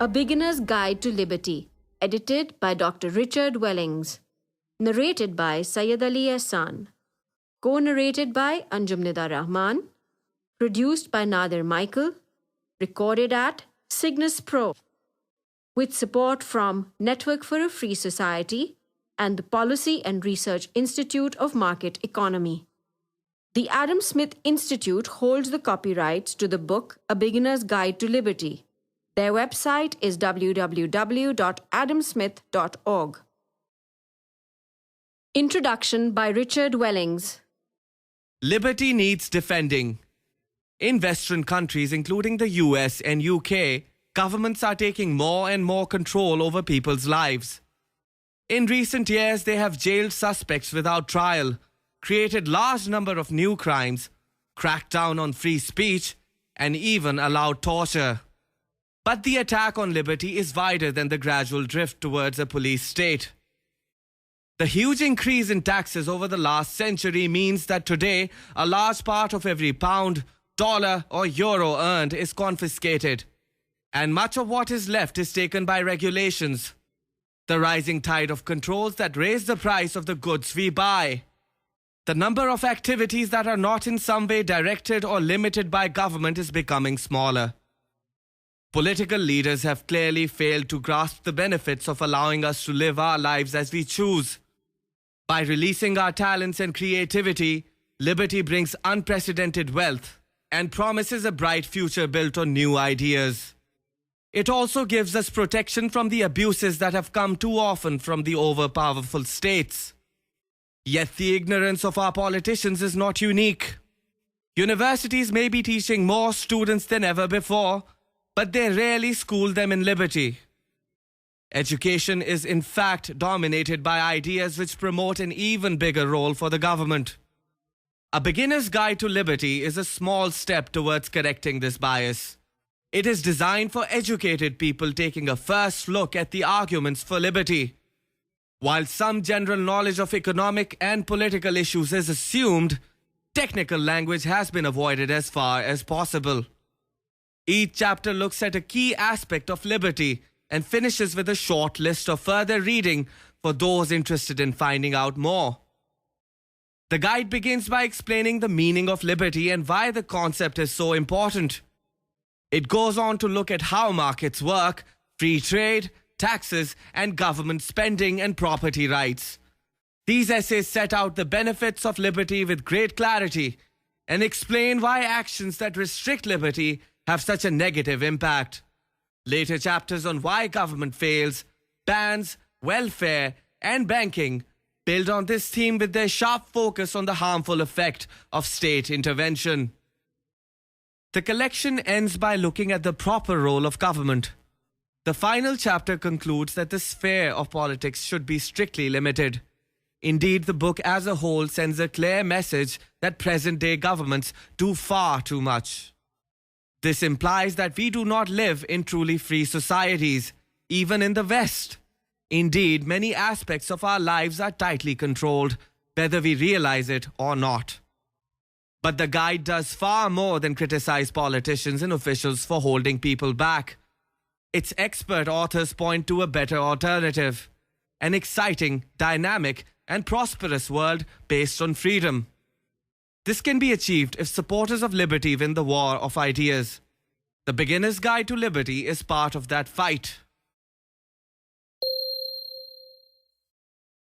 A Beginner's Guide to Liberty, edited by Dr. Richard Wellings. Narrated by Sayyid Ali Ehsan. Co-narrated by Anjum Nida Rahman. Produced by Nadir Michael. Recorded at Cygnus Pro. With support from Network for a Free Society and the Policy and Research Institute of Market Economy. The Adam Smith Institute holds the copyrights to the book A Beginner's Guide to Liberty. Their website is www.adamsmith.org. Introduction by Richard Wellings. Liberty needs defending. In Western countries, including the US and UK, governments are taking more and more control over people's lives. In recent years, they have jailed suspects without trial, created large number of new crimes, cracked down on free speech, and even allowed torture. But the attack on liberty is wider than the gradual drift towards a police state. The huge increase in taxes over the last century means that today a large part of every pound, dollar or euro earned is confiscated, and much of what is left is taken by regulations. The rising tide of controls that raise the price of the goods we buy. The number of activities that are not in some way directed or limited by government is becoming smaller. Political leaders have clearly failed to grasp the benefits of allowing us to live our lives as we choose. By releasing our talents and creativity, liberty brings unprecedented wealth and promises a bright future built on new ideas. It also gives us protection from the abuses that have come too often from the overpowerful states. Yet the ignorance of our politicians is not unique. Universities may be teaching more students than ever before, but they rarely school them in liberty. Education is in fact dominated by ideas which promote an even bigger role for the government. A Beginner's Guide to Liberty is a small step towards correcting this bias. It is designed for educated people taking a first look at the arguments for liberty. While some general knowledge of economic and political issues is assumed, technical language has been avoided as far as possible. Each chapter looks at a key aspect of liberty and finishes with a short list of further reading for those interested in finding out more. The guide begins by explaining the meaning of liberty and why the concept is so important. It goes on to look at how markets work, free trade, taxes, and government spending and property rights. These essays set out the benefits of liberty with great clarity and explain why actions that restrict liberty have such a negative impact. Later chapters on why government fails, bans, welfare, and banking build on this theme with their sharp focus on the harmful effect of state intervention. The collection ends by looking at the proper role of government. The final chapter concludes that the sphere of politics should be strictly limited. Indeed, the book as a whole sends a clear message that present-day governments do far too much. This implies that we do not live in truly free societies, even in the West. Indeed, many aspects of our lives are tightly controlled, whether we realize it or not. But the guide does far more than criticize politicians and officials for holding people back. Its expert authors point to a better alternative, an exciting, dynamic, and prosperous world based on freedom. This can be achieved if supporters of liberty win the war of ideas. The Beginner's Guide to Liberty is part of that fight.